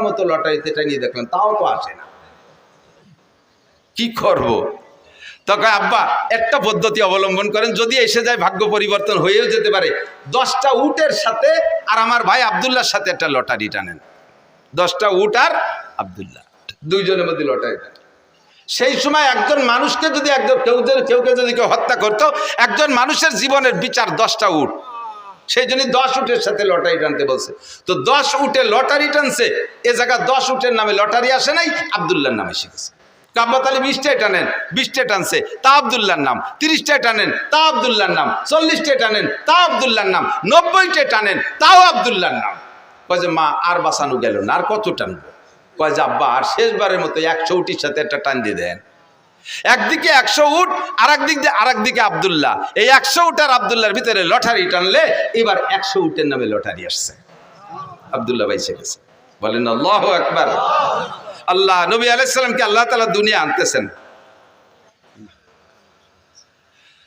মতো লটারিতে টানিয়ে দেখলেন, তাও তো আসে না, কি করব? তখন আব্বা একটা পদ্ধতি অবলম্বন করেন, যদি এসে যায় ভাগ্য পরিবর্তন হয়েও যেতে পারে, 10টা উটের সাথে আর আমার ভাই আব্দুল্লাহর সাথে একটা লটারি টানেন। 10টা উট আর আব্দুল্লাহ, দুইজনের মধ্যে লটারি টানেন। সেই সময় একজন মানুষকে যদি কেউকে যদি কেউ হত্যা করতো, একজন মানুষের জীবনের বিচার 10টা উট, সেই জন্য 10 উটের সাথে লটারি টানতে বলছে। তো 10 উটে লটারি টানছে, এ জায়গা 10 উটের নামে লটারি আসে নাই, আব্দুল্লাহর নামে শিখেছে। কাব্বাতালি 20টায় টানেন, 20টায় টানছে, তা আব্দুল্লাহর নাম। 30টায় টানেন, তা আব্দুল্লাহর নাম। 40টায় টানেন, তা আব্দুল্লাহর নাম। 90টায় টানেন, তাও আব্দুল্লাহর নাম। কয় যে মা আর বাঁচানো গেল না, আর কত টানবো? কয় যে আব্বা আর শেষবারের মতো 100 উটির সাথে একটা টান দিয়ে দেন। একদিকে 100 উট, আরেকদিকে আব্দুল্লাহ। এই 100 উট আর আব্দুল্লাহর ভিতরে লটারি টানলে এবার 100 উটের নামে লটারি আসছে, আব্দুল্লাহ বাইসে গেছে। বলেন আল্লাহু আকবার। আল্লাহ নবী আলাইহিস সালামকে আল্লাহ তাআলা দুনিয়া আনতেছেন,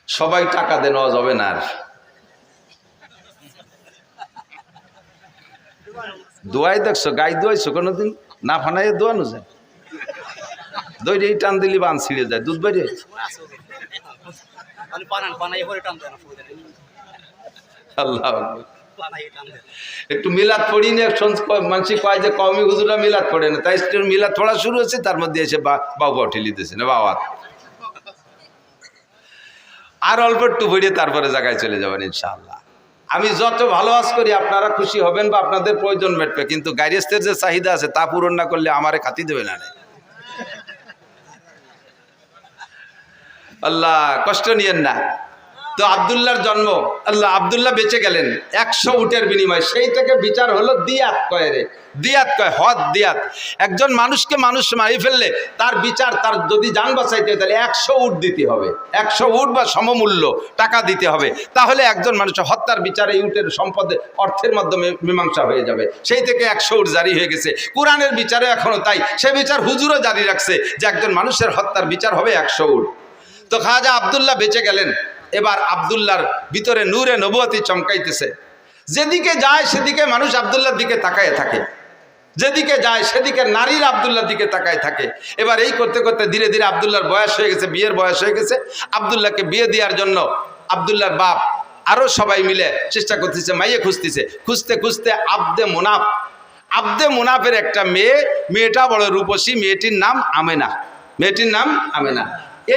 সবাই টাকা দেন যাবে না। আর দোয়াই দেখছো, গাই দোয়াইছো কোনোদিন? না ফানাইয়ে দোয়ানো যায়, দই টান দিলি বান ছিঁড়ে যায়, দুধ বাইরে। আল্লাহ একটু মিলাদ পড়ি না, মানুষ কয় যে কওমি হুজুরা মিলাদ পড়ে না, তাই মিলাদ পড়া শুরু হচ্ছে, তার মধ্যে এসে বাবা ঠেলি দিয়েছে না বাবা। আর অল্প একটু পড়িয়ে তারপরে জায়গায় চলে যাবেন ইনশাআল্লাহ। আমি যত ভালো আজ করি আপনারা খুশি হবেন বা আপনাদের প্রয়োজন মেটবে, কিন্তু গাইরেস্তের যে চাহিদা আছে তা পূরণ না করলে আমারে খাতি দেবে না। আল্লাহ কষ্ট নিয়েন না। তো আব্দুল্লাহর জন্ম, আল্লাহ আব্দুল্লাহ বেঁচে গেলেন 100 উটের বিনিময়। সেই থেকে বিচার হলো দিয়াত কয় রে, দিয়াত কয়, হদ দিয়াত। একজন মানুষকে মানুষ মারি ফেললে তার বিচার, তার যদি জান বাঁচাইতে হয় তাহলে 100 উট দিতে হবে, 100 উট বা সমমূল্য টাকা দিতে হবে, তাহলে একজন মানুষের হত্যার বিচার এই উটের সম্পদে অর্থের মাধ্যমে মীমাংসা হয়ে যাবে। সেই থেকে 100 উট জারি হয়ে গেছে। কোরআনের বিচারে এখনো তাই, সে বিচার হুজুরও জারি রাখছে যে একজন মানুষের হত্যার বিচার হবে 100 উট। তো খাজা আব্দুল্লাহ বেঁচে গেলেন। এবার আব্দুল্লাহর ভিতরে নূরে নবুয়তি চমকাইতেছে। যেদিকে যায় সেদিকে মানুষ আব্দুল্লাহর দিকে তাকায় থাকে, যেদিকে যায় সেদিকে নারীর আব্দুল্লাহর দিকে তাকায় থাকে। এবার এই করতে করতে ধীরে ধীরে আব্দুল্লাহর বয়স হয়ে গেছে, বিয়ের বয়স হয়ে গেছে। আব্দুল্লাহকে বিয়ে দেওয়ার জন্য আব্দুল্লাহর বাপ আরো সবাই মিলে চেষ্টা করতেছে, মাইয়ে খুঁজতেছে। খুঁজতে খুঁজতে আব্দে মুনাফের একটা মেয়েটা বড় রূপসী, মেয়েটির নাম আমেনা।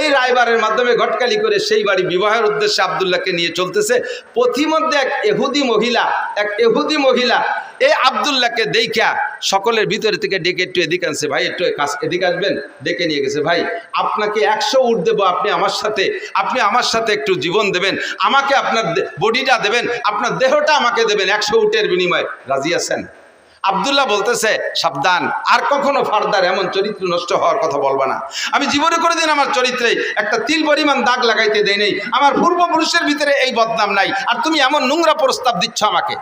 এই রায়বারের মাধ্যমে ঘটকালি করে সেই বাড়ি বিবাহের উদ্দেশ্যে আব্দুল্লাহকে নিয়ে চলতেছে। পথিমধ্যে এক এহুদি মহিলা এই আব্দুল্লাহকে দেখা সকলের ভিতরে থেকে ডেকে একটু এদিকে আনছে, ভাই একটু এদিকে আসবেন, ডেকে নিয়ে গেছে। ভাই আপনাকে 100 উট দেবো, আপনি আমার সাথে একটু জীবন দেবেন, আমাকে আপনার বডিটা দেবেন, আপনার দেহটা আমাকে দেবেন, 100 উটের বিনিময়ে রাজি আছেন? আব্দুল্লাহ বলতেছে, সাবধান, আর কখনো ফার্দার এমন চরিত্র নষ্ট হওয়ার কথা বলবা না। আমি জীবনে কোনোদিন আমার চরিত্রে একটা তিল পরিমাণ দাগ লাগাইতে দেই নেই, আমার পূর্বপুরুষের ভিতরে এই বদনাম নাই, আর তুমি এমন নোংরা প্রস্তাব দিচ্ছ আমাকে।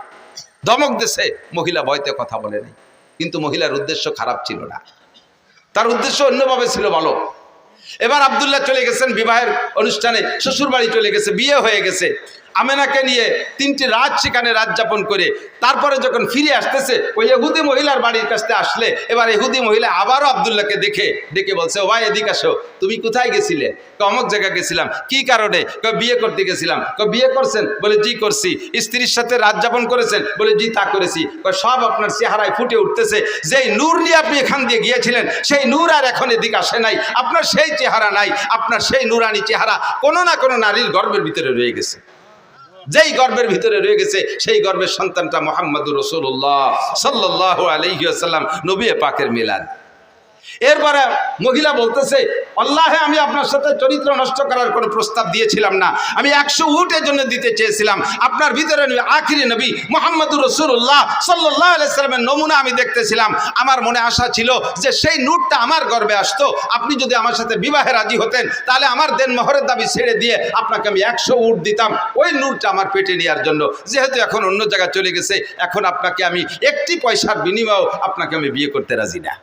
ধমক দিছে। মহিলা ভয়তে কথা বলে নাই, কিন্তু মহিলার উদ্দেশ্য খারাপ ছিল না, তার উদ্দেশ্য অন্যভাবে ছিল ভালো। এবার আব্দুল্লাহ চলে গেছেন বিবাহের অনুষ্ঠানে, শ্বশুর বাড়ি চলে গেছে, বিয়ে হয়ে গেছে। আমেনাকে নিয়ে 3টি রাত সেখানে রাত যাপন করে তারপরে যখন ফিরে আসতেছে, ওই ইহুদি মহিলার বাড়ির কাছে আসলে এবার ইহুদি মহিলা আবারও আব্দুল্লাহকে ডেকে বলছে, ও ভাই এদিকে আসো, তুমি কোথায় গেছিলে? অমুক জায়গায় গেছিলাম। কি কারণে? বিয়ে করতে গেছিলাম। বিয়ে করছেন? বলে জি করছি। স্ত্রীর সাথে রাত যাপন করেছেন? বলে জি তা করেছি। সব আপনার চেহারায় ফুটে উঠতেছে, যেই নূর নিয়ে আপনি এখান দিয়ে গিয়েছিলেন সেই নূর আর এখন এদিকে আসে নাই, আপনার সেই চেহারা নাই, আপনার সেই নূরানি চেহারা কোনো না কোনো নারীর গর্ভের ভিতরে রয়ে গেছে। যেই গর্ভের ভিতরে রয়ে গেছে সেই গর্ভের সন্তানটা মুহাম্মদুর রাসূলুল্লাহ সাল্লাল্লাহু আলাইহি ওয়াসাল্লাম, নবী পাকের মিলাদ। এরপরে মহিলা বলতেছে, আল্লাহে আমি আপনার সাথে চরিত্র নষ্ট করার কোনো প্রস্তাব দিয়েছিলাম না, আমি 100 উটের জন্য দিতে চেয়েছিলাম। আপনার ভিতরে আখিরি নবী মুহাম্মদুর রাসূলুল্লাহ সাল্লাল্লাহু আলাইহি ওয়াসাল্লামের নমুনা আমি দেখতেছিলাম। আমার মনে আশা ছিল যে সেই নূরটা আমার গর্ভে আসতো, আপনি যদি আমার সাথে বিবাহে রাজি হতেন তাহলে আমার দেন মোহরের দাবি ছেড়ে দিয়ে আপনাকে আমি 100 উট দিতাম, ওই নূরটা আমার পেটে নেওয়ার জন্য। যেহেতু এখন অন্য জায়গায় চলে গেছে, এখন আপনাকে আমি একটি পয়সার বিনিময়েও আপনাকে আমি বিয়ে করতে রাজি না।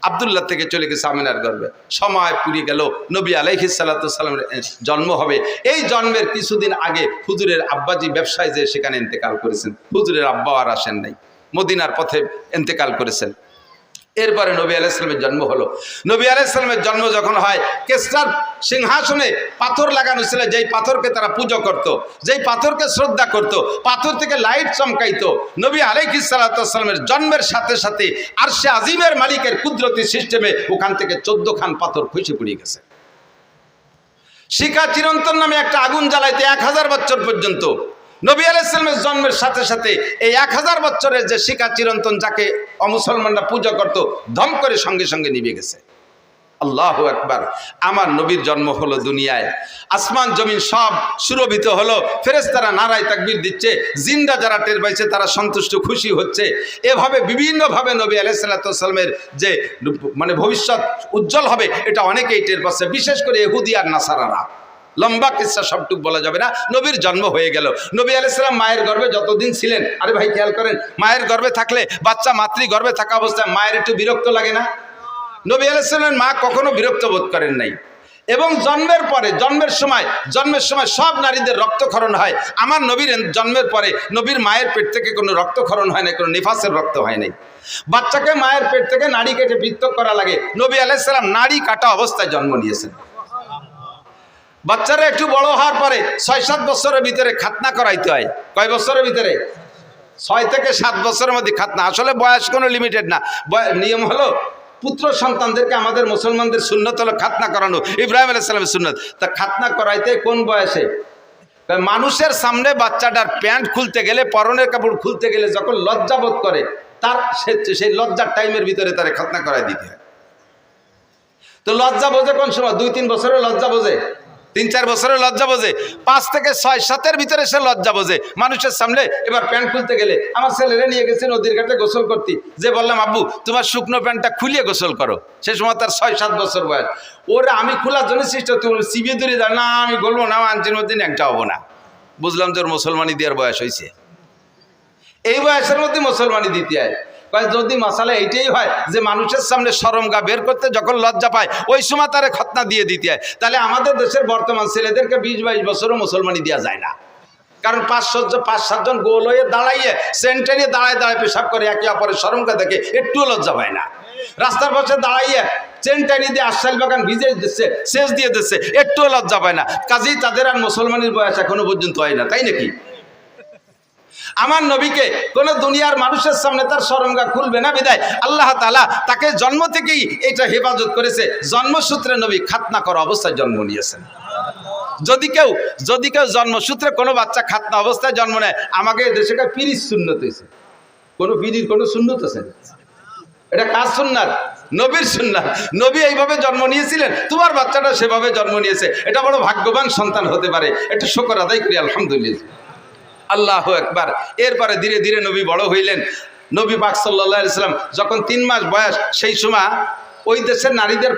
আব্দুল্লাহ থেকে চলে গেছে আমিনার গর্ভে। সময় পুরিয়ে গেল, নবী আলাইহিস সালাতু সালামের জন্ম হবে। এই জন্মের কিছুদিন আগে হুজুরের আব্বাজি ব্যবসায় যে সেখানে ইন্তেকাল করেছেন। হুজুরের আব্বা আর আসেন নাই, মদিনার পথে ইন্তেকাল করেছেন। এরপরে নবী আলাইহিস সালামের জন্ম হলো। নবী আলাইহিস সালামের জন্ম যখন হয়, কিসরার সিংহাসনে পাথর লাগানো ছিল, যেই পাথরকে তারা পূজা করত, যেই পাথরকে শ্রদ্ধা করত, পাথর থেকে লাইট চমকাইতো। নবী আলাইহিস সালাতু ওয়াস সালামের জন্মের সাথে সাথে আরশে আজিমের মালিকের কুদরতি সিস্টেমে ওখান থেকে 14 খান পাথর খসে পড়ে গেছে। শিখা চিরন্তন নামে একটা আগুন জ্বালাইতে 1000 বছর পর্যন্ত, নবী আলাইহিস সালামের জন্মের সাথে সাথে এই 1000 বছরের যে শিখা চিরন্তন, যাকে অমুসলমানরা পূজা করত, ধম করে সঙ্গে সঙ্গে নিভে গেছে। আল্লাহু আকবার। আমার নবীর জন্ম হলো দুনিয়ায়, আসমান জমিন সব সুরভিত হলো, ফেরেশতারা নারায়ে তাকবীর দিচ্ছে, জিন্দা যারা টের পাইছে তারা সন্তুষ্ট খুশি হচ্ছে। এভাবে বিভিন্নভাবে নবী আলাইহিস সালাতু ওয়াস সালামের যে মানে ভবিষ্যৎ উজ্জ্বল হবে এটা অনেকেই টের পাচ্ছে, বিশেষ করে ইহুদি আর নাসারারা। লম্বা কিসসা সবটুক বলা যাবে না। নবীর জন্ম হয়ে গেল। নবী আলাইহিস সালাম মায়ের গর্ভে যতদিন ছিলেন, আরে ভাই খেয়াল করেন, মায়ের গর্ভে থাকলে বাচ্চা মাতৃ গর্ভে থাকা অবস্থায় মায়ের একটু বিরক্ত লাগে না? নবী আলাইহিস সালামের মা কখনো বিরক্ত বোধ করেন নাই। এবং জন্মের পরে, জন্মের সময় সব নারীদের রক্তক্ষরণ হয়। আমার নবীর জন্মের পরে নবীর মায়ের পেট থেকে কোনো রক্তক্ষরণ হয় না, কোনো নিফাসের রক্ত হয় নাই। বাচ্চাকে মায়ের পেট থেকে নাড়ি কেটে পৃথক করা লাগে। নবী আলাইহিস সালাম নাড়ি কাটা অবস্থায় জন্ম নিয়েছেন। বাচ্চারা একটু বড় হওয়ার পরে 6-7 বছরের ভিতরে খাতনা করাইতে হয়। কয় বছরের ভিতরে? 6 থেকে 7 বছরের মধ্যে খাতনা। আসলে বয়স কোনো লিমিটেড না, নিয়ম হলো পুত্র সন্তানদেরকে আমাদের মুসলমানদের সুন্নত হলো খাতনা করানো, ইব্রাহিম আলাইহিস সালামের সুন্নত। তা খাতনা করাইতে কোন বয়সে? মানুষের সামনে বাচ্চাটার প্যান্ট খুলতে গেলে, পরনের কাপড় খুলতে গেলে যখন লজ্জা বোধ করে, তার সেই লজ্জার টাইমের ভিতরে তারে খাতনা করাই দিতে হয়। তো লজ্জা বোঝে কোন সময়? 2-3 বছরের লজ্জা বোঝে, 3-4 বছরের লজ্জা বোঝে, 5 থেকে 6-7-এর ভিতরে সে লজ্জা বোঝে। মানুষের সামনে এবার প্যান্ট খুলতে গেলে, আমার ছেলেরে নিয়ে গেছে নদীর ঘাটে গোসল করতে, যে বললাম আব্বু তোমার শুকনো প্যান্টটা খুলিয়ে গোসল করো, সে সময় তার 6-7 বছর বয়স। ওরা আমি খোলার জন্য চেষ্টা, তুমি চিবিয়ে ধরে যায় না, আমি বলবো না, আঞ্চির মধ্যে একটা হবো না। বুঝলাম যে ওর মুসলমানি দেওয়ার বয়স হয়েছে। এই বয়সের মধ্যে মুসলমানি দিতে হয়। যদি মশালা এইটাই হয় যে মানুষের সামনে শরম গা বের করতে যখন লজ্জা পায়, ওই সময় তারে খতনা দিয়ে দিতে হয়, তাহলে আমাদের দেশের বর্তমান ছেলেদেরকে 20-22 বছরও মুসলমানি দেওয়া যায় না। কারণ 5-7 জন গোল হয়ে দাঁড়াইয়ে সেন্টারে দাঁড়ায় পেশাব করে, একে অপরের শরমকে দেখে একটুও লজ্জা পায় না। রাস্তার পাশে দাঁড়াইয়ে চেনটানি দিয়ে আশাইল বাগান ভিজে দিচ্ছে, সেচ দিয়ে দিচ্ছে, একটুও লজ্জা পায় না। কাজেই তাদের আর মুসলমানের বয়স এখনো পর্যন্ত হয় না, তাই নাকি? আমার নবীকে কোন দুনিয়ার মানুষের সামনে তার শরমগা খুলবে না, বিদায় আল্লাহ তাআলা তাকে জন্ম থেকেই এটা হেফাজত করেছে। জন্মসূত্রে নবী খাতনা করা অবস্থায় জন্ম নিয়েছেন। যদি কেউ জন্মসূত্রে কোনো বাচ্চা খাতনা অবস্থায় জন্ম নেয়, আমাকে দেশে পিরির সুন্নত হয়েছে। কোনো পিরির কোনো সুন্নত আছে? এটা কার সুন্নাত? নবীর সুন্নাত। নবী এইভাবে জন্ম নিয়েছিলেন, তোমার বাচ্চাটা সেভাবে জন্ম নিয়েছে। এটা বড় ভাগ্যবান সন্তান হতে পারে, একটু শুকর আদায় করি আলহামদুলিল্লাহ। আল্লাহু আকবার। এরপরে ধীরে ধীরে নবী বড় হইলেন। নবী পাক সাল্লাল্লাহু আলাইহি সাল্লাম যখন 3 মাস বয়স, সেই সময় ওই দেশের নারীদের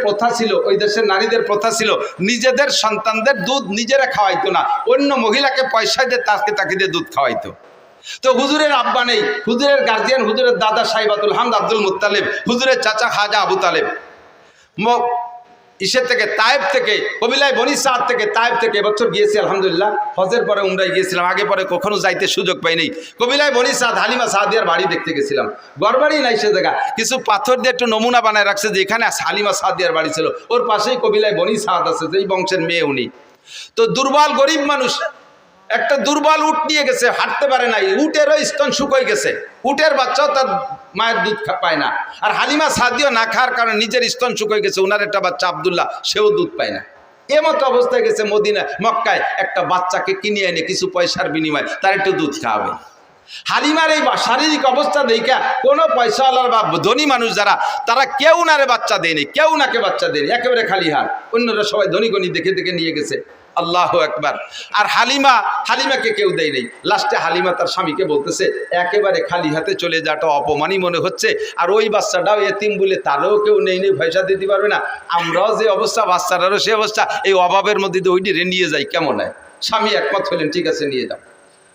প্রথা ছিল নিজেদের সন্তানদের দুধ নিজেরা খাওয়াইতো না, অন্য মহিলাকে পয়সা দিয়ে তাকে দিয়ে দুধ খাওয়াইতো। তো হুজুরের আব্বা নেই, হুজুরের গার্জিয়ান হুজুরের দাদা সাইবাতুল হামদ আব্দুল মুত্তালিব, হুজুরের চাচা খাজা আবু তালেব ইসের থেকে তায়েব থেকে, কবিলায় বনি সাদ থেকে, তায়েব থেকে এবছর গিয়েছি আলহামদুলিল্লাহ। হজের পরে উমরায় গিয়েছিলাম, আগে পরে কখনো যাইতে সুযোগ পাইনি। কবিলায় বনি সাদ হালিমা সাদিয়ার বাড়ি দেখতে গেছিলাম। ঘরবাড়ি নাই সে জায়গা, কিছু পাথর দিয়ে একটু নমুনা বানায় রাখছে যে এখানে হালিমা সাদিয়ার বাড়ি ছিল। ওর পাশেই কবিলায় বনি সাদ আছে, যেই বংশের মেয়ে উনি। তো দুর্বল গরিব মানুষ, একটা দুর্বল উট নিয়ে গেছে, হাঁটতে পারে নাই, উটেরও স্তন শুকিয়ে গেছে, উটের বাচ্চাও তার মায়ের দুধ পায় না। আর হালিমা সাদিও না খাওয়ার কারণে নিজের স্তন শুকিয়ে গেছে, ওনার একটা বাচ্চা আব্দুল্লাহ, সেও দুধ পায় না। এমতো অবস্থায় গেছে মদিনা মক্কায়, একটা বাচ্চাকে কিনে এনে কিছু পয়সার বিনিময়ে তার একটু দুধ খাওয়াবে। হালিমার এই শারীরিক অবস্থা দেখা কোনো পয়সাওয়ালার বা ধনী মানুষ যারা, তারা কেউ নারে বাচ্চা দেয়নি, কেউ নাকে বাচ্চা দেয়নি, একেবারে খালি হাত। অন্যরা সবাই ধনী গণী দেখে দেখে নিয়ে গেছে। আল্লাহু আকবার। আর হালিমাকে কেউ দেয় নেই। লাস্টে হালিমা তার স্বামীকে বলতেছে, একেবারে খালি হাতে চলে যাওয়াটা অপমানই মনে হচ্ছে, আর ওই বাচ্চাটাও এতিম বলে তারও কেউ নেই পয়সা দিতে পারবে না, আমরাও যে অবস্থা বাচ্চাটারও সে অবস্থা, এই অভাবের মধ্যে দিয়ে ওইটি নিয়ে যাই কেমন হয়? স্বামী একমত হলেন, ঠিক আছে নিয়ে যাও,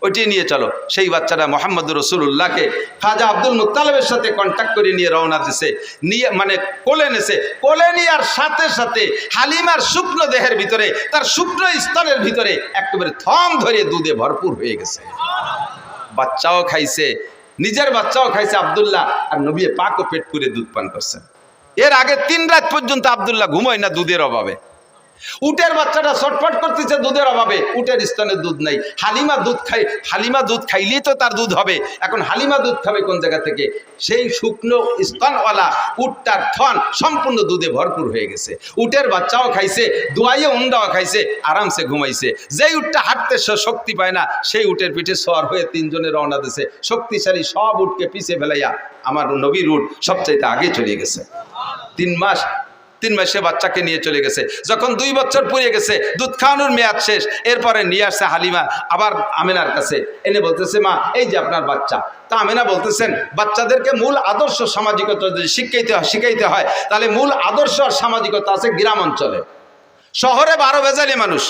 ওইটি নিয়ে চলো। সেই বাচ্চাটা মোহাম্মদুর রাসূলুল্লাহকে খাজা আব্দুল মুত্তালিবের সাথে কন্ট্যাক্ট করে নিয়ে রওনা দিছে, নিয়ে মানে কোলে নেছে। কোলে নেওয়ার সাথে সাথে হালিমার শুকনো দেহের ভিতরে, তার শুকনো স্তনের ভিতরে একেবারে থম ধরে দুধে ভরপুর হয়ে গেছে। বাচ্চাও খাইছে, নিজের বাচ্চাও খাইছে আব্দুল্লাহ, আর নবী পাকও পেট পুরে দুধ পান করছেন। এর আগে 3 রাত পর্যন্ত আব্দুল্লাহ ঘুমোয় না দুধের অভাবে। উটের বাচ্চাটা ছটফট করতেছে দুধের অভাবে, উটের স্তনে দুধ নাই। হালিমা দুধ খাই, হালিমা দুধ খাইলেই তো তার দুধ হবে। এখন হালিমা দুধ খাবে কোন জায়গা থেকে? সেই শুকনো স্তনওয়ালা উটটার থন সম্পূর্ণ দুধে ভরপুর হয়ে গেছে। উটের বাচ্চাও খাইছে, দোয়াইয়ে উন্ডাও খাইছে, আরামসে ঘুমাইছে। যেই উটটা হাঁটতে শক্তি পায় না, সেই উটের পিঠে সওয়ার হয়ে 3 জনে রওনা দিছে। শক্তিশালী সব উটকে পিছে ফেলাইয়া আমার নবীর উট সবচাইতে আগে চলে গেছে। 3 মাসে বাচ্চাকে নিয়ে চলে গেছে। যখন 2 বছর পুড়ে গেছে, দুধ খাওয়ানোর মেয়াদ শেষ, এরপরে নিয়ে আসছে হালিমা আবার আমেনার কাছে, এনে বলতেছে, মা এই যে আপনার বাচ্চা। তা আমেনা বলতেছেন, বাচ্চাদেরকে মূল আদর্শ সামাজিকতা যদি শিখাইতে হয়, তাহলে মূল আদর্শ আর সামাজিকতা আছে গ্রাম অঞ্চলে। শহরে 12 ভেজালি মানুষ,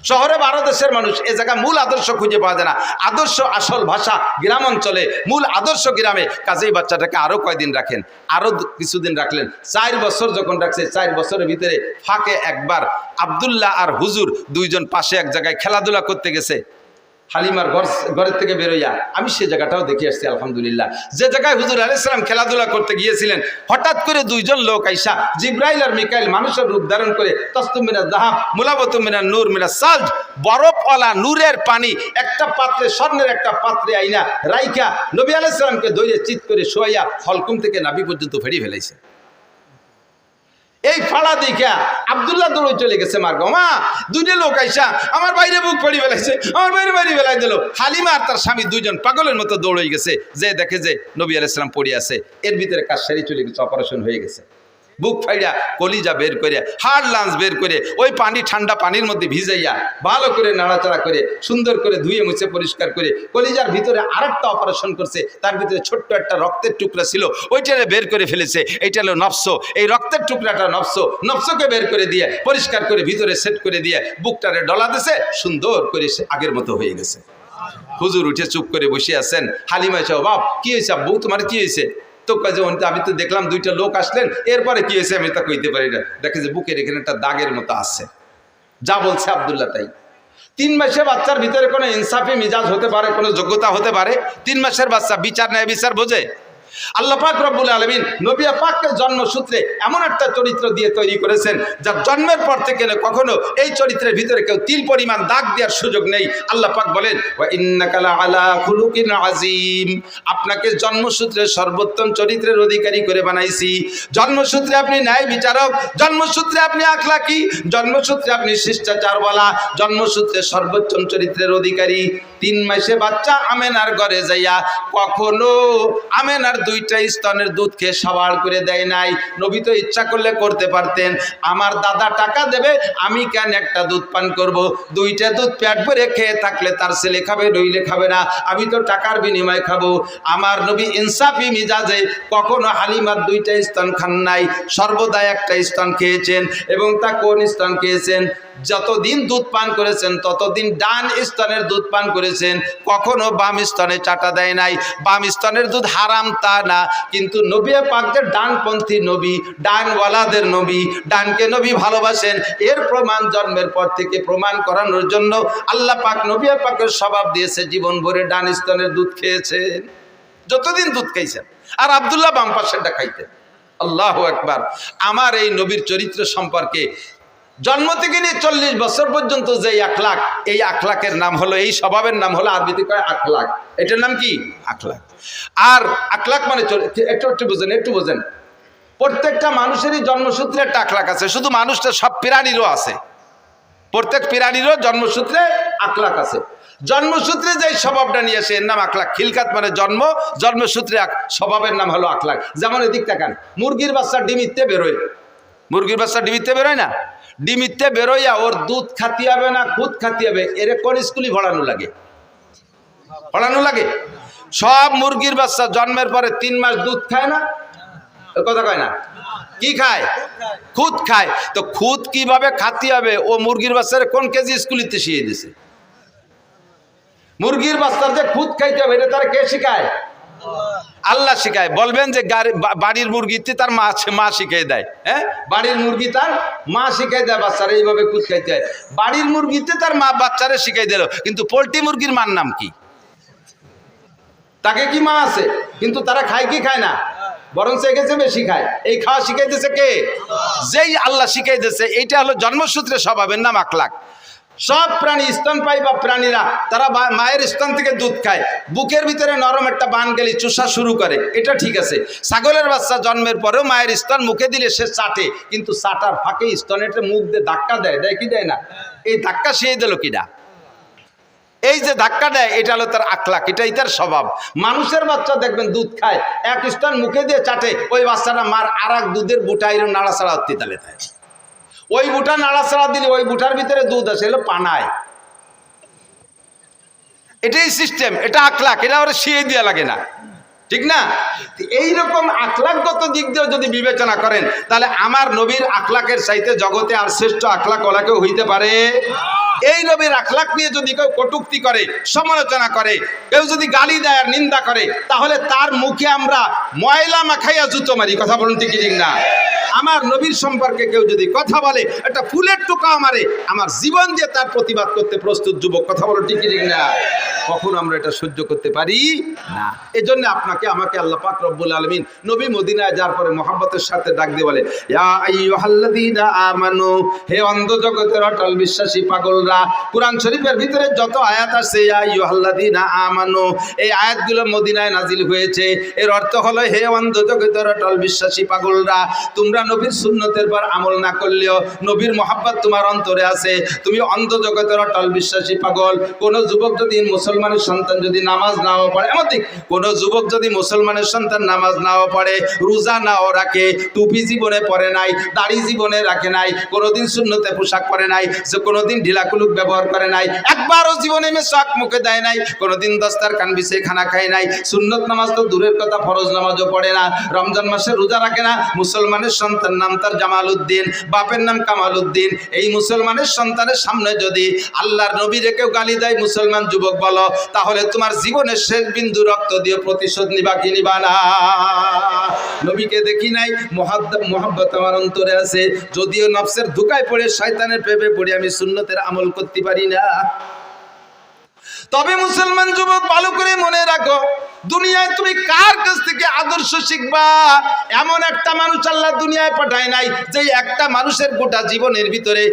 শহরে 12 দেশের মানুষ, এ জায়গা মূল আদর্শ খুঁজে পাওয়া যায় না। আদর্শ আসল ভাষা গ্রাম অঞ্চলে, মূল আদর্শ গ্রামে। কাজেই বাচ্চাটাকে আরো কয়দিন রাখেন, আরো কিছুদিন রাখলেন। 4 বছর যখন রাখছে, 4 বছরের ভিতরে ফাঁকে একবার আব্দুল্লাহ আর হুজুর 2 জন পাশে এক জায়গায় খেলাধুলা করতে গেছে। হালিমার ঘরের থেকে বেরোইয়া আমি সে জায়গাটাও দেখে আসছি আলহামদুলিল্লাহ। যে জায়গায় হুজুর আলাইহিস সালাম খেলাধুলা করতে গিয়েছিলেন, হঠাৎ করে 2 জন লোক আইসা, জিব্রাইল আর মিকাইল, মানুষের রূপ ধারণ করে, তসতুম মিনাজ যাহাব মুলাবাতুম মিনান নূর মিনাস সালজ, বরফওয়ালা নূরের পানি একটা পাত্রে, স্বর্ণের একটা পাত্রে আইনা রাইখা নবী আলাইহিস সালামকে ধরে চিৎ করে শোয়াইয়া হলকুম থেকে নাভি পর্যন্ত ফেরি ফেলাইছে। এই ফাড়া দেখা আব্দুল্লাহ দৌড়ে চলে গেছে। মার গো মা, 2 লোক আইসা আমার বাইরে বুক পড়ি ফেলাইছে, আমার বাইরে ফেলাই দিল। হালিমা আর তার স্বামী 2 জন পাগলের মতো দৌড়ে গেছে, যে দেখে যে নবী আলাইহিস সালাম পড়ে আছে। এর ভিতরে কাজ সারি চলে গেছে, অপারেশন হয়ে গেছে। বুক ফাইড়া কলিজা বের করে, হাড় লাঞ্চ বের করে, ওই পানি ঠান্ডা পানির মধ্যে ভিজাইয়া ভালো করে নাড়াচাড়া করে, সুন্দর করে ধুয়ে মুছে পরিষ্কার করে, কলিজার ভিতরে আরেকটা অপারেশন করছে। তার ভিতরে ছোট্ট একটা রক্তের টুকরা ছিল, ওইটারে বের করে ফেলেছে। এইটা হলো নফস। এই রক্তের টুকরাটা নফসকে বের করে দিয়ে পরিষ্কার করে ভিতরে সেট করে দিয়ে বুকটারে ডলা দিছে, সুন্দর করে সে আগের মতো হয়ে গেছে। হুজুর উঠে চুপ করে বসে আছেন। হালিমা এসে, বাপ কি হয়েছে আব্বু, তোমার কি হয়েছে? তো কাজে আমি তো দেখলাম 2টা লোক আসলেন, এরপরে কি হয়েছে আমি তা কইতে পারি না। দেখে যে বুকের এখানে একটা দাগের মতো আছে। যা বলছে আব্দুল্লাহ তাই। 3 মাসে বাচ্চার ভিতরে কোনো ইনসাফি মিজাজ হতে পারে, কোনো যোগ্যতা হতে পারে? 3 মাসের বাচ্চা বিচার ন্যায় বিচার বোঝে? আল্লাহ পাক রব্বুল আলামিন নবী পাককে জন্মসূত্রে এমন একটা চরিত্র দিয়ে তৈরি করেছেন, যার জন্মের পর থেকে কখনো এই চরিত্রের ভিতরে কেউ তিল পরিমাণ দাগ দেওয়ার সুযোগ নেই। আল্লাহ পাক বলেন, ওয়া ইন্নাকা লাআলা খুলুকিন আযীম, আপনাকে জন্মসূত্রে সর্বোত্তম চরিত্রের অধিকারী করে বানাইছি। জন্মসূত্রে আপনি ন্যায় বিচারক, জন্মসূত্রে আপনি আখলাকি, জন্মসূত্রে আপনি শিষ্টাচারওয়ালা, জন্মসূত্রে সর্বোত্তম চরিত্রের অধিকারী। 3 মাসে বাচ্চা আমেনার ঘরে যাইয়া কখনো আমেনার 2টা স্তনের দুধ খেয়ে সাবাল করে দেয় নাই। নবী তো ইচ্ছা করলে করতে পারতেন, আমার দাদা টাকা দেবে, আমি কেন একটা দুধ পান করব? 2টা দুধ পেট ভরে খেয়ে থাকলে তার ছেলে খাবে, নইলে খাবে না, আমি তো টাকার বিনিময়ে খাবো। আমার নবী ইনসাফি মিজাজে কখনো হালিমার 2টা স্তন খান নাই, সর্বদা একটা স্তন খেয়েছেন। এবং তা কোন স্তন খেয়েছেন? যতদিন দুধ পান করেছেন ততদিন ডান স্তনের দুধ পান করেছেন, কখনো বাম স্তনে চাটা দেয় নাই। বাম স্তনের দুধ হারাম তা না, কিন্তু নবী পাক যে ডানপন্থী নবী, ডানওয়ালাদের নবী, ডানকে নবী ভালোবাসেন, এর প্রমাণ জন্মের পর থেকে প্রমাণ করানোর জন্য আল্লাহ পাক নবী পাকের স্বভাব দিয়েছে, জীবন ভরে ডান স্তনের দুধ খেয়েছেন, যতদিন দুধ খাইছেন। আর আব্দুল্লাহ বাম পাশেরটা খাইতেন। আল্লাহু আকবার। আমার এই নবীর চরিত্র সম্পর্কে জন্ম থেকে নিয়ে 40 বছর পর্যন্ত যে আখলাক, এই আখলাকের নাম হলো, এই স্বভাবের নাম হলো আরবিতে কয় আখলাক। এটার নাম কি? আখলাক। আর আখলাক মানে একটু বোঝেন, প্রত্যেকটা মানুষেরই জন্মসূত্রে একটা আখলাক আছে। শুধু মানুষটা, সব প্রাণীরও আছে, প্রত্যেক প্রাণীরও জন্মসূত্রে আখলাক আছে। জন্মসূত্রে যে স্বভাবটা নিয়ে আসে এর নাম আখলাক। খিলকাত মানে জন্ম, জন্মসূত্রে স্বভাবের নাম হলো আখলাক। যেমন এদিক তাকান, মুরগির বাচ্চা ডিমিতে বেরোয়, মুরগির বাচ্চা ডিমিতে বেরোয় না? ডিমিতে বেরোইয়া ওর দুধ খাতি হবে না খুদ খাতি হবে, এর কোন স্কুলে পড়ানো লাগে? পড়ানো লাগে? সব মুরগির বাচ্চা জন্মের পরে 3 মাস দুধ খায় না? কথা কয় না? কি খায়? খুদ খায়। তো খুদ কিভাবে খাতি হবে ও মুরগির বাচ্চার কোন কেজি স্কুলিতে শিখিয়ে দিছে? মুরগির বাচ্চার যে খুদ খাইতে হবে এটা তার কে শিখায়? আল্লাহ শিখায়। বলবেন যে বাড়ির মুরগিতে তার মা শিখিয়ে দেয়। হ্যাঁ, বাড়ির মুরগি তার মা শিখাই দেয় বাচ্চারা এইভাবে খুদ খাইতে হয়। বাড়ির মুরগিতে তার মা বাচ্চারা শিখাই দিল, কিন্তু পোল্ট্রি মুরগির মার নাম কি? তাকে কি মা আছে, কিন্তু তারা খায় কি খায় না, বরং গেছে বেশি খায়। এই খাওয়া শিখাইতেছে কে? যেই আল্লাহ শিখাইতেছে। এইটা হলো জন্মসূত্রে স্বভাবের নাম আখলাক। সব প্রাণী স্তনপায়ী বা প্রাণীরা তারা মায়ের স্তন থেকে দুধ খায়, বুকের ভিতরে নরম একটা বান গেলে চুষা শুরু করে, এটা ঠিক আছে। ছাগলের বাচ্চা জন্মের পরেও মায়ের স্তন মুখে দিলে সে চাটে, কিন্তু চাটার ফাঁকে স্তনের মুখ দিয়ে ধাক্কা দেয়, দেয় কি দেয় না? এই ধাক্কা সে দিল কিনা? এই যে ধাক্কা দেয়, এটা হলো তার আখলাক, এটাই তার স্বভাব। মানুষের বাচ্চা দেখবেন দুধ খায়, এক স্তন মুখে দিয়ে চাটে, ওই বাচ্চাটা মার আর এক দুধের বুটা এরকম নাড়াচাড়া হতে তালে তাই, ওই বুটা নাড়াচাড়া দিলে ওই বুটার ভিতরে দুধ আছে, এলো পানায়। এটাই সিস্টেম, এটা আখলাক, এটা ওরা শিয়ে দেওয়া লাগে না, ঠিক না? এইরকম আখলাকগত দিক দিয়ে যদি বিবেচনা করেন, তাহলে আমার নবীর আখলাকের চাইতে জগতে আর শ্রেষ্ঠ আখলাক ওলা কেউ হইতে পারে? এই নবীর আখলাক নিয়ে যদি কেউ কটূক্তি করে, সমালোচনা করে, কেউ যদি গালি দেয় আর নিন্দা করে, তাহলে তার মুখে আমরা ময়লা মাখাইয়া জুতো মারি। কথা বলুন ঠিক ঠিক না? আমার নবীর সম্পর্কে কেউ যদি কথা বলে, একটা ফুলের টোকাও মারে, আমার জীবন দিয়ে তার প্রতিবাদ করতে প্রস্তুত যুবক। কথা বলুন ঠিক ঠিক না? কখন আমরা এটা সহ্য করতে পারি না। এই জন্য আপনাকে আমাকে আল্লাহ পাক রব্বুল আলামিন নবী মদিনায় যাওয়ার পরে মহব্বতের সাথে ডাক দিয়ে বলে, ইয়া আইয়ুহাল্লাযীনা আমানু, হে অন্ধ জগতের অটল বিশ্বাসী পাগলরা। কুরআন শরীফের ভিতরে যত আয়াত আছে ইয়া আইয়ুহাল্লাযীনা আমানু, এই আয়াতগুলো মদিনায় নাজিল হয়েছে। এর অর্থ হলো, হে অন্ধ জগতের অটল বিশ্বাসী পাগলরা, তোমরা নবীর সুন্নতের পর আমল না করলেও নবীর মহব্বত তোমার অন্তরে আছে, তুমি অন্ধ জগতের অটল বিশ্বাসী পাগল। কোন যুবক যদি মুসলমানের সন্তান যদি নামাজ নাও পড়ে, এমনকি কোন যুবক যদি মুসলমানের সন্তান নামাজ নাও পড়ে, রোজা নাও রাখে, টুপি জীবনে পরে নাই, দাড়ি জীবনে রাখে নাই, কোনোদিন সুন্নতে পোশাক পরে নাই, যে কোনোদিন ঢিলাকুলুক ব্যবহার করে নাই, একবারও জীবনে মেশাক মুখে দেয় নাই, কোনোদিন দস্তারখান বিছিয়ে খানা খায় নাই, সুন্নত নামাজ তো দূরের কথা ফরজ নামাজও পড়ে না, রমজান মাসে রোজা রাখে না, মুসলমানের সন্তান নাম তার জামাল উদ্দিন, বাপের নাম কামাল উদ্দিন, এই মুসলমানের সন্তানের সামনে যদি আল্লাহর নবীরে কেউ গালি দেয়, মুসলমান যুবক বলো, তাহলে তোমার জীবনের শেষ বিন্দু রক্ত দিয়ে প্রতিশোধ নিবা কি নিবা না? নবীকে দেখি নাই, মোহাব্বত আমার অন্তরে আছে, যদিও নফসের ধোঁকায় পড়ে শয়তানের প্রেমে পড়ে আমি সুন্নতের আমল করতে পারি না। তবে মুসলমান যুবক ভালো করে মনে রাখো, দুনিয়ায় তুমি কার কাছ থেকে আদর্শ শিখবা? এমন একটা মানুষ আল্লাহ দুনিয়ায় পাঠায় নাই যে একটা মানুষের গোটা জীবনের ভিতরে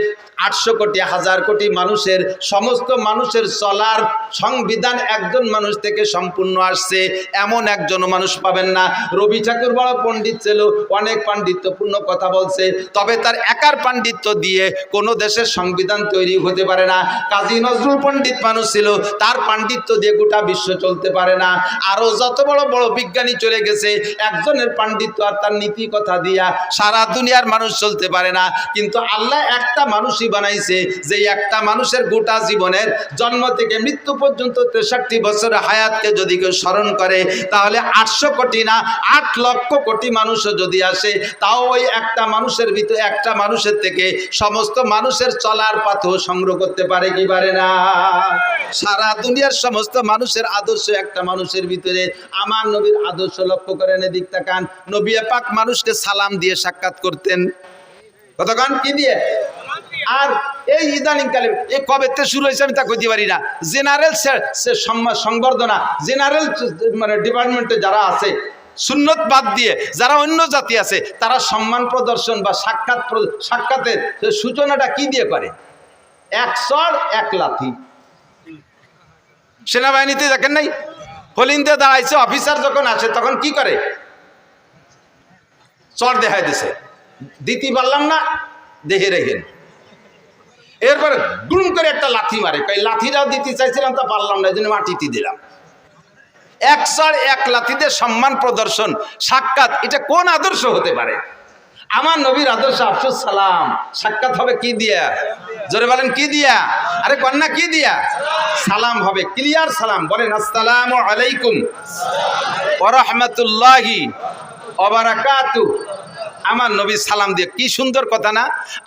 800 কোটি 1000 কোটি মানুষের সমস্ত মানুষের চলার সংবিধান একজন মানুষ থেকে সম্পূর্ণ আসছে, এমন একজন মানুষ পাবেন না। রবি ঠাকুর বড় পণ্ডিত ছিল, অনেক পাণ্ডিত্যপূর্ণ কথা বলছে, তবে তার একার পাণ্ডিত্য দিয়ে কোনো দেশের সংবিধান তৈরি হতে পারে না। কাজী নজরুল পণ্ডিত মানুষ ছিল, তার পাণ্ডিত্য দিয়ে গোটা বিশ্ব চলতে পারে না। আরো যত বড় বড় বিজ্ঞানী চলে গেছে, একজনের পাণ্ডিত্য আর তার নীতি কথা দিয়া সারা দুনিয়ার মানুষ চলতে পারে না। কিন্তু আল্লাহ একটা মানুষই বানাইছে, যে একটা মানুষের গোটা জীবনের জন্ম থেকে মৃত্যু পর্যন্ত 63 বছরের হায়াতকে যদি কেউ স্মরণ করে, তাহলে 800 কোটি না 8 লক্ষ কোটি মানুষও যদি আসে, তাও ওই একটা মানুষের ভিতরে, একটা মানুষের থেকে সমস্ত মানুষের চলার পথ সংগ্রহ করতে পারে কি পারে না? সারা দুনিয়ার সমস্ত মানুষের আদর্শ একটা মানুষের ভিতরে। আমার নবীর আদর্শ লক্ষ্য করেন, এদিক তাকান। নবী পাক মানুষকে সালাম দিয়ে সাক্ষাৎ করতেন। কতক্ষণ কি দিয়ে? আর এই ইদানিং কালে এই কবে থেকে শুরু হয়েছে আমি তা কইতে পারি না। জেনারেল সংবর্ধনা, জেনারেল মানে ডিপার্টমেন্টে যারা আছে, সুন্নত বাদ দিয়ে যারা অন্য জাতি আছে, তারা সম্মান প্রদর্শন বা সাক্ষাতের সূচনাটা কি দিয়ে করে? 1 চড় 1 লাথি। সেনাবাহিনীতে দেখেন নাই, হলিন্দে দাঁড়াইছে, অফিসার যখন আসে তখন কি করে? চড় দেখাই দিছে, দিতে পারলাম না, দেখে রেখেন। এরপরে গুম করে একটা লাথি মারে, লাথিটাও দিতে চাইছিলাম তা পারলাম না, এই জন্য মাটিতে দিলাম। 1 চড় 1 লাথিতে সম্মান প্রদর্শন, সাক্ষাৎ, এটা কোন আদর্শ হতে পারে? আমার নবীর আদর্শ আফসুস সালাম, সাক্ষাৎ হবে কি দিয়া? জোরে বলেন কি দিয়া? আরে কন্যা কি দিয়া? সালাম হবে, ক্লিয়ার সালাম। বলেন আসসালামু আলাইকুম ওয়া রাহমাতুল্লাহি ওয়া বারাকাতুহু। আমার নবী সালাম দিয়ে, কি সুন্দর কথা না?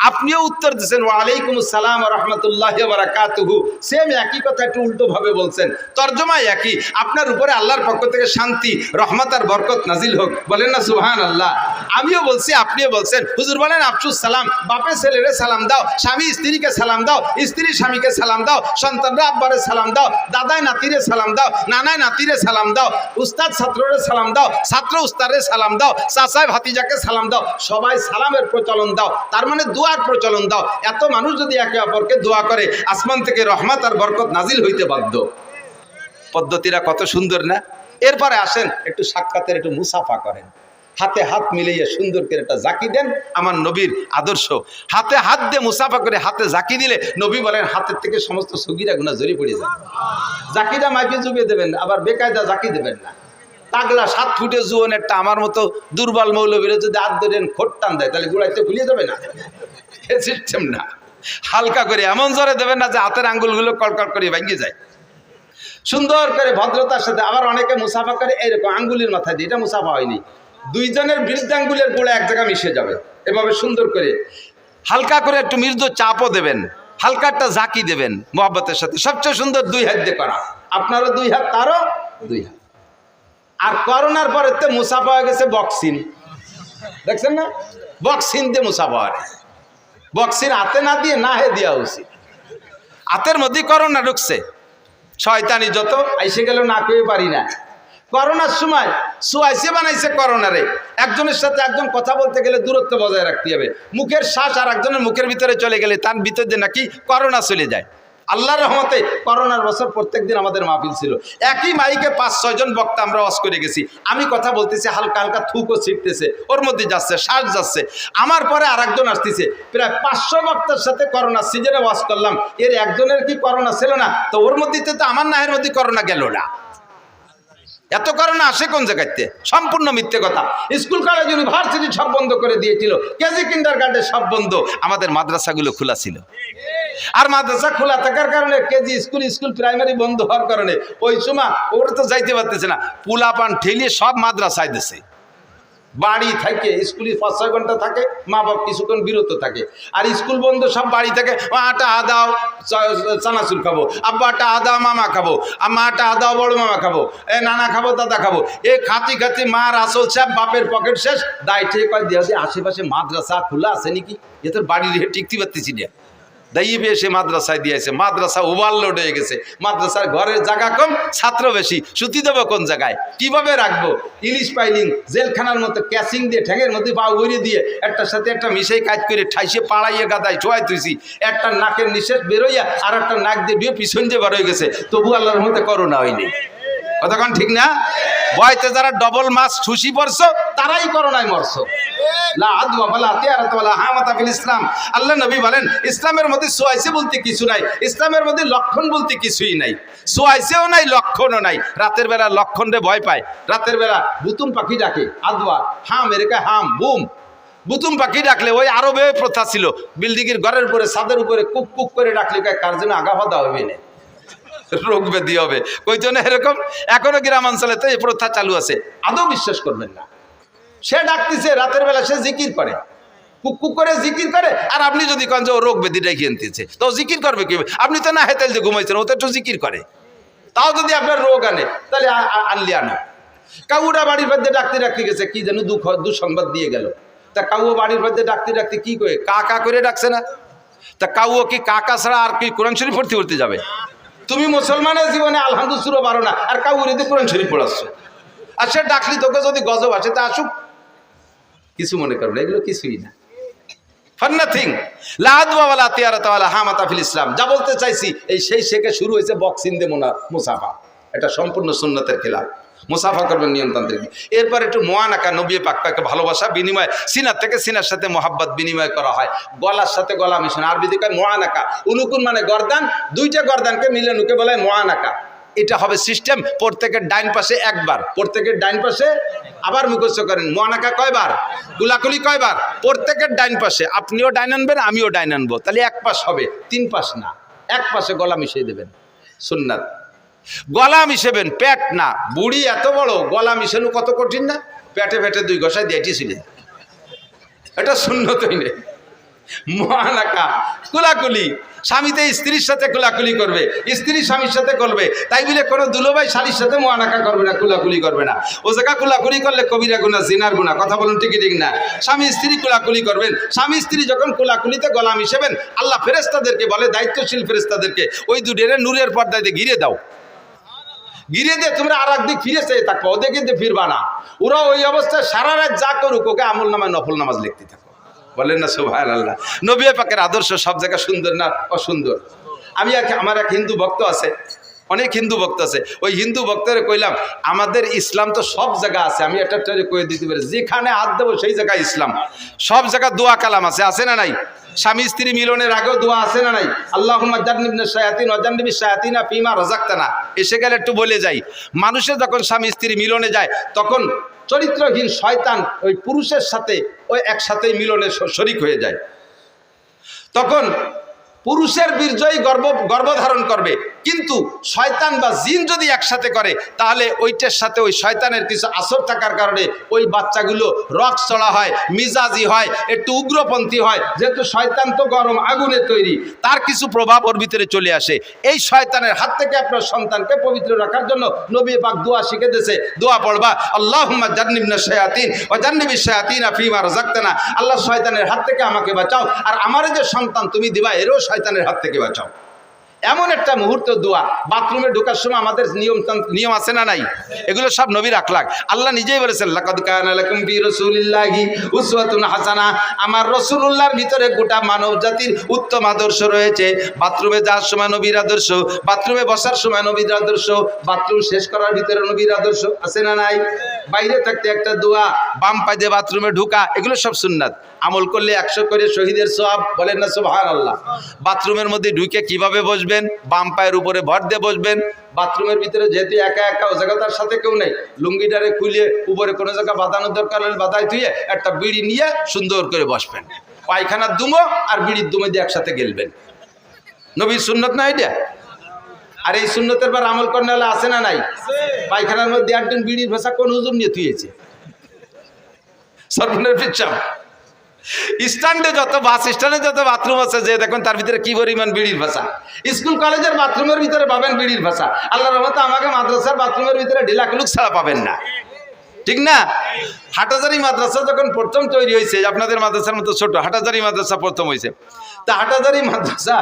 আপনিও উত্তর দিচ্ছেন ওয়া আলাইকুমুস সালাম ওয়া রাহমাতুল্লাহি ওয়া বারাকাতুহু। সেম একই কথা, একটু উল্টো ভাবে বলছেন, তর্জমা একই। আপনার উপরে আল্লাহর পক্ষ থেকে শান্তি, রহমত আর বরকত নাজিল হোক, বলেন না সুবহানাল্লাহ। আমিও বলছি, আপনিও বলছেন। হুজুর বলেন আফসুস সালাম, বাপে ছেলেরে সালাম দাও, স্বামী স্ত্রীকে সালাম দাও, স্ত্রী স্বামীকে সালাম দাও, সন্তানরা আব্বারে সালাম দাও, দাদায় নাতিরে সালাম দাও, নানায় নাতিরে সালাম দাও, উস্তাদ ছাত্ররে সালাম দাও, ছাত্র উস্তাদরে সালাম দাও, চাচায় ভাতিজাকে সালাম দাও, সবাই সালামের প্রচলন দাও, তার মানে দোয়ার প্রচলন দাও। এত মানুষ যদি একে অপরকে দোয়া করে, আসমান থেকে রহমত আর বরকত নাজিল হইতে বাধ্য। পদ্ধতিটা কত সুন্দর না? এরপরে আসেন একটু সাক্ষাতের একটু মুসাফা করেন, হাতে হাত মিলিয়ে সুন্দর করে একটা জাকি দেন। আমার নবীর আদর্শ, হাতে হাত দিয়ে মুসাফা করে হাতে জাকি দিলে নবী বলেন হাতের থেকে সমস্ত সগীরা গুনাহ ঝরে পড়ে যায়। জাকিটা মাইকে জুবিয়ে দেবেন, আবার বেকায়দা জাকি দেবেন না। তাগলা 7 ফুটে জুয়নেরটা আমার মতো দুর্বল মৌলবীরা যদি হাত ধরেন খোট টান দেয়, তাহলে গুড়াইতে খুলিয়ে যাবে না। এ সিস্টেম না, হালকা করে এমন জোরে দেবেন না যে হাতের আঙ্গুলগুলো কলকল করে ভেঙে যায়। সুন্দর করে ভদ্রতার সাথে। আবার অনেকে মুসাফা করে এইরকম আঙ্গুলির মাথায় দিয়ে, এটা মুসাফা হয়নি। দুইজনের বৃদ্ধাঙ্গুলের গোড়া এক জায়গায় মিশে যাবে, এভাবে সুন্দর করে হালকা করে একটু মৃদু চাপও দেবেন, হালকা একটা জাকি দেবেন মোহাব্বতের সাথে। সবচেয়ে সুন্দর 2 হাত দিয়ে করা, আপনারও 2 হাত, তারও 2 হাত। আর করোনার পরে তো মুসাফা হয়ে গেছে বক্সিং, দেখছেন না? বক্সিং দিয়ে মুসাফা হয়। বক্সিং হাতে না দিয়ে না হে দেওয়া উচিত। হাতের মধ্যে করোনা ঢুকছে, শয়তানি যত আইসে গেল না কয়ে পারি না। করোনার সময় সুয়াইসে বানাইছে করোনারে। একজনের সাথে একজন কথা বলতে গেলে দূরত্ব বজায় রাখতে হবে। মুখের শ্বাস আর একজনের মুখের ভিতরে চলে গেলে তার ভিতর দিয়ে নাকি করোনা চলে যায়। আল্লাহর রহমতে করোনার বছর প্রত্যেকদিন আমাদের মাহফিল ছিল। একই মাইকে 5-6 জন বক্তা আমরা ওয়াজ করে গেছি। আমি কথা বলতেছি, হালকা হালকা থুকও ছিটতেছে, ওর মধ্যে যাচ্ছে, শ্বাস যাচ্ছে। আমার পরে আর একজন আসতেছে, প্রায় 500 বক্তার সাথে করোনা সিজনে ওয়াজ করলাম। এর একজনের কি করোনা ছিল না? তো ওর মধ্যে তো আমার নাহের মধ্যে করোনা গেল না। এত করোনা আসে কোন জায়গাতে? সম্পূর্ণ মিথ্যে কথা। স্কুল কলেজ ইউনিভার্সিটি সব বন্ধ করে দিয়েছিল, কেজি কিন্ডারগার্টেন সব বন্ধ, আমাদের মাদ্রাসাগুলো খোলা ছিল। আর মাদ্রাসা খোলা থাকার কারণে কেজি স্কুল প্রাইমারি বন্ধ হওয়ার কারণে ওই সময় ওরা তো যাইতে পারতেছে না, পোলাপান ঠেলিয়ে সব মাদ্রাসায় দিছে। বাড়ি থেকে স্কুলে 5-6 ঘন্টা থাকে, মা বাপ কিছুক্ষণ বিরত থাকে। আর স্কুল বন্ধ, সব বাড়ি থেকে আটা আদাও চানাচুর খাবো, আব্বা আটা আদাও মামা খাবো, আম্মা আটা আদাও বড় মামা খাবো, এ নানা খাবো দাদা খাবো। এ খাতি খাতি মার আসল সাহেব, বাপের পকেট শেষ। দায় ঠিক কয় দিয়ে আশেপাশে মাদ্রাসা খোলা আছে নাকি, এ তোর বাড়ি রেখে টিকতে পারতেছি না। দাইবে এসে মাদ্রাসায় দিয়েছে, মাদ্রাসা ওভারলোড হয়ে গেছে। মাদ্রাসার ঘরের জায়গা কম, ছাত্র বেশি, সুতি দেবো কোন জায়গায়, কিভাবে রাখবো? ইলিশ পাইলিং জেলখানার মতো ক্যাসিং দিয়ে ঠ্যাঙের মধ্যে পা উড়িয়ে দিয়ে একটার সাথে একটা মিশাই কাজ করে ঠাইসে পাড়াইয়ে গাদায় ছোঁয়াই তুইছি। একটা নাকের নিঃশ্বাস বেরোইয়া আর একটা নাক দিয়ে বিয়ে পিছন দিয়ে বার হয়ে গেছে, তবু আল্লাহর মধ্যে করোনা হয়নি। কতক্ষণ ঠিক না? বয়তে যারা ডবল মাছ ঠুসি পড়ছো তারাই করোনায় মরছো। ইসলাম, আল্লাহ নবী বলেন ইসলামের মধ্যে সোয়াইসে বলতে কিছু নাই, ইসলামের মধ্যে লক্ষণ বলতে কিছুই নাই। সোয়াইসেও নাই, লক্ষণও নাই। রাতের বেলা লক্ষণ রে ভয় পায়। রাতের বেলা বুতুম পাখি ডাকে, আদওয়া হাম এরকা হাম বুম। বুতুম পাখি ডাকলে ওই আরবে প্রথা ছিল, বিল্ডিং এর ঘরের উপরে ছাদের উপরে কুক কুক করে ডাকলে কার জন্য আগা ফাদা হবে না, রোগ ব্যাধি হবে, কইতো না এরকম। এখনো গ্রামাঞ্চলে তো এই প্রথা চালু আছে। আদৌ বিশ্বাস করবেন না, সে ডাকতেছে রাতের বেলা, সে জিকির করে, কুক কুক করে জিকির করে। আর আপনি যদি কন যে ও রোগ ব্যাধি ডেকে আনতেছে, তো জিকির করবে কি? আপনি তো না হেতেল যে ঘুমাইছেন, ও তো একটু জিকির করে। তাও যদি আপনার রোগ আনে তাহলে আনলি আনা। কাউরা বাড়ির মধ্যে ডাকতে ডাকতে গেছে, কি যেন দুঃসংবাদ দিয়ে গেল। তা কাউ বাড়ির মধ্যে ডাকতে ডাকতে কি করে কা কা করে ডাকছে না? তা কাউ কি কাকা ছাড়া আর কি কোরআন শরীফ পড়তে পড়তে যাবে? তুমি মুসলমানের জীবনে আলহামদুলিল্লাহ পারো না, আর কাউরিতে কোরআন শরীফ পড়াচ্ছ। আর সে ডাকলি তোকে যদি গজব আসে তা আসুক, কিছু মনে করো না, এগুলো কিছুই না। ইসলাম যা বলতে চাইছি, এই সেই শেখে শুরু হয়েছে বক্সিং দিয়ে মুসাফা। এটা সম্পূর্ণ সুন্নতের খেলা। মুসাফা করবেন নিয়মতান্ত্রিক। এরপর একটু মোয়ানাকা, নবী পাক পাকে ভালোবাসা বিনিময়, সিনার থেকে সিনার সাথে মোহাব্বত বিনিময় করা হয়, গলার সাথে গলা মিশন। আরবিতে কয় মোয়ানাকা। উনুকুন মানে গর্দান, দুইটা গর্দানকে মিলে নুকে বলে মোয়ানাকা। এটা হবে সিস্টেম। প্রত্যেকের ডাইন পাশে একবার, প্রত্যেকের ডাইন পাশে আবার মুখস্থ করেন। মোয়ানাকা কয়বার, কুলাকুলি কয়বার? প্রত্যেকের ডাইন পাশে। আপনিও ডাইন আনবেন, আমিও ডাইন আনবো, তাহলে এক পাশ হবে, 3 পাশ না। এক পাশে গলা মিশিয়ে দেবেন, সুন্নাত। গলা মিশাবেন, পেট না। বুড়ি এত বড়, গলা মিশানো কত কঠিন না? পেটে পেটে 2 ঘষায় দিয়ে ছিল, এটা সুন্নতই নেই। মুআনাকা কুলাকুলি, স্বামীতে স্ত্রীর সাথে কুলাকুলি করবে, স্ত্রী স্বামীর সাথে করবে, তাই বলে কোনো দুলোভাই শালীর সাথে মুআনাকা করবে না, কুলাকুলি করবে না। ও জায়গা কুলাকুলি করলে কবিরা গুনাহ, জিনার গুনাহ। কথা বলুন ঠিক ঠিক না? স্বামী স্ত্রী কুলাকুলি করবেন, স্বামী স্ত্রী যখন কুলাকুলিতে গলা মিশাবেন, আল্লাহ ফেরেশতাদেরকে বলে, দায়িত্বশীল ফেরেশতাদেরকে, ওই দুটেরে নূরের পর্দায় দিয়ে ঘিরে দাও, ঘিরে দিয়ে তোমরা আর একদিক ফিরে চেয়ে থাকো, ওদের কিন্তু ফিরবা না। ওরা ওই অবস্থায় সারা রাত যা করুক, ওকে আমল নামায় নফল নামাজ লিখতে থাকো। বলেন না সুবহানাল্লাহ? নবী পাকের আদর্শ সব জায়গা সুন্দর না অসুন্দর? আমার এক হিন্দু ভক্ত আছে, অনেক হিন্দু ভক্ত আছে, ওই হিন্দু ভক্তরে কইলাম আমাদের ইসলাম তো সব জায়গা আছে, আমি একটা কয়ে দিতে পারি, যেখানে হাত দেবো সেই জায়গায় ইসলাম। সব জায়গায় দোয়া কালাম আছে না নাই? স্বামী স্ত্রী মিলনের আগেও দোয়া আছে না নাই? আল্লাহুম্মা জান্নিবনা শায়াতিন ওয়া জান্নিবিশ শায়াতিনা ফীমা রাযাকতানা। এসে গেলে একটু বলে যাই, মানুষের যখন স্বামী স্ত্রী মিলনে যায়, তখন চরিত্রহীন শয়তান ওই পুরুষের সাথে ওই একসাথেই মিলনে শরীক হয়ে যায়। তখন পুরুষের বীর্যই গর্ভধারণ করবে, কিন্তু শয়তান বা জিন যদি একসাথে করে, তাহলে ওইটার সাথে ওই শয়তানের কিছু আসর থাকার কারণে ওই বাচ্চাগুলো রক চড়া হয়, মিজাজি হয়, একটু উগ্রপন্থী হয়। যেহেতু শয়তান তো গরম আগুনের তৈরি, তার কিছু প্রভাব ওর ভিতরে চলে আসে। এই শয়তানের হাত থেকে আপনার সন্তানকে পবিত্র রাখার জন্য নবী পাক দোয়া শিখে দিয়েছে। দোয়া পড়বা, আল্লাহুম্মা জান্নিবনা শায়াতিন ওয়া জান্নিবিশ শায়াতিনা ফীমা রাযাকতানা। আল্লাহ শয়তানের হাত থেকে আমাকে বাঁচাও, আর আমার যে সন্তান তুমি দিবা এরও শয়তানের হাত থেকে বাঁচাও। এমন একটা মুহূর্ত দোয়া। বাথরুমে ঢোকার সময় আমাদের নিয়ম আছে না নাই? এগুলো সব নবীর আখলাক। আল্লাহ নিজেই বলেছেন, লাকাদ কানা লাকুম ফি রাসূলিল্লাহি উসওয়াতুন হাসানাহ। আমার রাসূলুল্লাহর ভিতরে গোটা মানব জাতির উত্তম আদর্শ রয়েছে। বাথরুমে যাওয়ার সময় নবীর আদর্শ, বাথরুমে বসার সময় নবীর আদর্শ, বাথরুম শেষ করার ভিতরে নবীর আদর্শ আছে না নাই? বাইরে থাকতে একটা দোয়া, বাম পায়ে দিয়ে বাথরুমে ঢোকা, এগুলো সব সুন্নাত। আমল করলে 100 করে শহীদের সওয়াব। বলেন না সুবহানাল্লাহ? বাথরুমের মধ্যে ঢুকে কিভাবে বসবেন? বাম পায়ের উপরে ভর দিয়ে বসবেন। বাথরুমের ভিতরে যেহেতু একা একা, ও জায়গা তার সাথে কেউ নেই, লুঙ্গিটারে খুলে উপরে কোনো জায়গা বাঁধানোর দরকার হলে বাঁধাই থুয়ে একটা বিড়ি নিয়ে সুন্দর করে বসবেন। পায়খানার দুমো আর বিড়ির দুমো দিয়ে একসাথে গেলবেন। নবীর সুন্নত না এটা? আর এই সুন্নতের বার আমল করতে হলে আছে না নাই? পায়খানার মধ্যে একজন বিড়ির ভাষা কোন হুজুর নিয়ে থুয়েছে? সর্বনের পিছাম স্ট্যান্ডে যত বাস স্ট্যান্ডে যত বাথরুম আছে, যে দেখুন তার ভিতরে কি পরিমাণ বিড়ির ভাষা। স্কুল কলেজের বাথরুমের ভিতরে পাবেন বিড়ির ভাষা। আল্লাহর রহমতে আমাকে মাদ্রাসার বাথরুমের ভিতরে ঢিলাকুলুক ছাড়া পাবেন না, ঠিক না? হাটাজারি মাদ্রাসা যখন প্রথম তৈরি হয়েছে, আপনাদের মাদ্রাসার মতো ছোট হাটাজারি মাদ্রাসা প্রথম হয়েছে, তা হাটাজারি মাদ্রাসা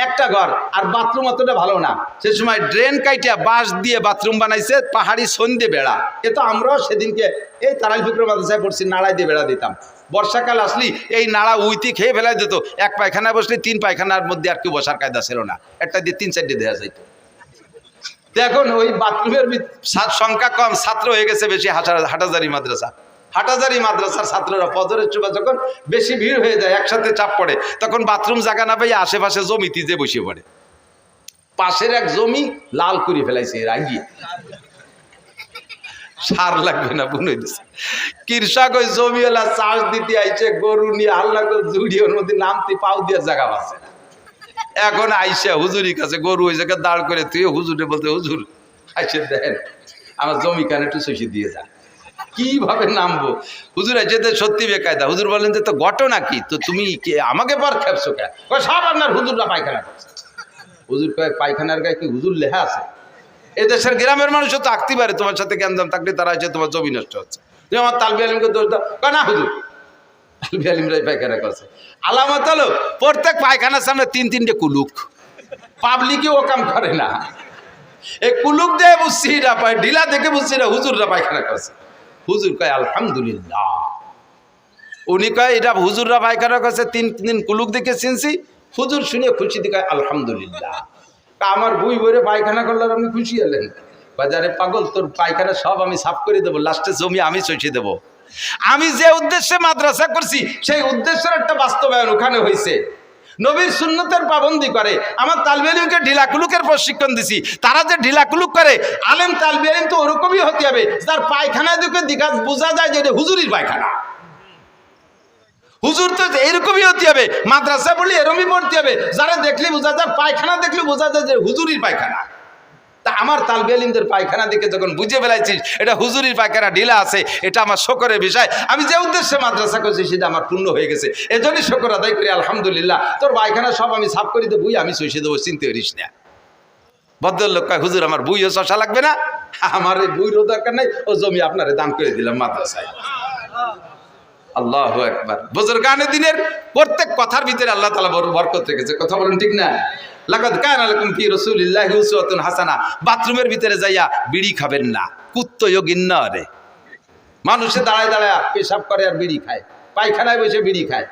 একটা ঘর, আর বাথরুম অতটা ভালো না। সে সময় ড্রেন কাইটা বাঁশ দিয়ে বাথরুম বানাইছে, পাহাড়ি সন্ধে বেড়া। এ তো আমরাও সেদিনকে এই তারাই ফিক্র মাদ্রাসায় পড়ছি, নাড়াই দিয়ে বেড়া দিতাম। বর্ষাকাল আসলি এই নাড়া উইতি খেয়ে ফেলাই দিত। এক পায়খানায় বসলে 3 পায়খানার মধ্যে আর কেউ বসার কায়দা ছিল না, একটা দিয়ে 3-4টে দেওয়া যাইত। এখন ওই বাথরুমের সংখ্যা কম, ছাত্র হয়ে গেছে বেশি। হাটাজারি মাদ্রাসা, হাটাজারি মাদ্রাসার ছাত্ররা ফজরের সময় যখন বেশি ভিড় হয়ে যায়, একসাথে চাপ পড়ে, তখন বাথরুম জায়গা না পাই আশেপাশে জমিতে যে বসে পড়ে। পাশের এক জমি লাল করে ফেলাইছে রাগিয়ে, সার লাগবে না বুনে দিছে। কৃষক ওই জমিওয়ালা চাষ দিতে আইছে, গরু নিয়ে হাল্লা করে জুড়িয়ে ওর মধ্যে নামতে পাও দিয়ে জায়গা পাচ্ছে না। এখন আইসা হুজুরি কাছে গরু ওই জায়গায় দাঁড় করে তুই হুজুরে বলতে, হুজুর আইসে দেন আমার জমি কানে একটু শশী দিয়ে যান। কিভাবে নামবো? হুজুর যেতে সত্যি বেকায়দা। হুজুর বলেন যে তো ঘটনা কি, তো তুমি আমাকে পর খেপছো কে? সব আপনার হুজুররা পায়খানা করছে। হুজুর কয় পায়খানার গায়ে কি হুজুর লেখা আছে? এদেশের গ্রামের মানুষও তো আঁকতে পারে, তোমার সাথে জ্ঞান দাম থাকলে তারা হচ্ছে তোমার জমি নষ্ট হচ্ছে। তুমি আমার তালবি আলিমকে দোষ দাও, না হুজুর তালবি আলিমরাই পায়খানা করছে। আলামত হলো প্রত্যেক পায়খানার সামনে 3-3টে কুলুক। পাবলিকে ও কাম করে না, এই কুলুক দিয়ে বুঝছি না, পায় ঢিলা দেখে বুঝছি না হুজুররা পায়খানা করছে। হুজুর কয় আলহামদুলিল্লাহ। উনি কয় এটা হুজুররা পায়খানা করছে, 3 দিন কুলুক দেখে চিনছি। হুজুর শুনে খুশি দিকে আলহামদুলিল্লাহ। আমার বুই বইরে পায়খানা করলে আপনি খুশি হলেন? বাজারে পাগল, তোর পায়খানা সব আমি সাফ করে দেবো, লাস্টে জমি আমি চষে দেবো। আমি যে উদ্দেশ্যে মাদ্রাসা করছি সেই উদ্দেশ্যের একটা বাস্তবায়ন ওখানে হয়েছে। নবীর সুন্নতের পাবন্দি করে। আমার তালবি আলিমকে ঢিলাকুলুকের প্রশিক্ষণ দিছি, তারা যে ঢিলাকুলুক করে, আলেম তালবি আলিম তো ওরকমই হতে হবে, তার পায়খানা দেখে বোঝা যায় যে হুজুরির পায়খানা। হুজুর তো এইরকমই হতে হবে, মাদ্রাসা বলি এরকমই পড়তে হবে, যারা দেখলে বোঝা যায়, পায়খানা দেখলে বোঝা যায় যে হুজুরির পায়খানা। তা আমার তালবে ইলমদের পায়খানা দেখে যখন বুঝে ফেলাইছিস এটা হুজুরির পায়খানা ঢিলা আছে, এটা আমার শকরের বিষয়। আমি যে উদ্দেশ্যে মাদ্রাসা করছি সেটা আমার পূর্ণ হয়ে গেছে, এজন্যই শকর আদায় করি আলহামদুলিল্লাহ। তোর পায়খানা সব আমি সাফ করে দেবো, আমি সইসে দেবো, চিনতে পারিস না। ভদ্রলোক কয় হুজুর আমার বইও শশা লাগবে না, আমার এই বইরও দরকার নাই, ও জমি আপনারে দান করে দিলাম মাদ্রাসায়। আল্লাহু আকবার। বুজুর্গানে দিনের প্রত্যেক কথার ভিতরে আল্লাহ তাআলা বড় বরকত রেখেছে, কথা বলেন ঠিক না? লাকাদ কানা লাকুম ফি রাসূলিল্লাহি উসওয়াতুন হাসানা। বাথরুমের ভিতরে যাইয়া বিড়ি খাবেন না, কুত্তয়ও গিন্না রে। মানুষে দাঁড়ায় দাঁড়ায় পেশাব করে আর বিড়ি খায়, পায়খানায় বসে বিড়ি খায়।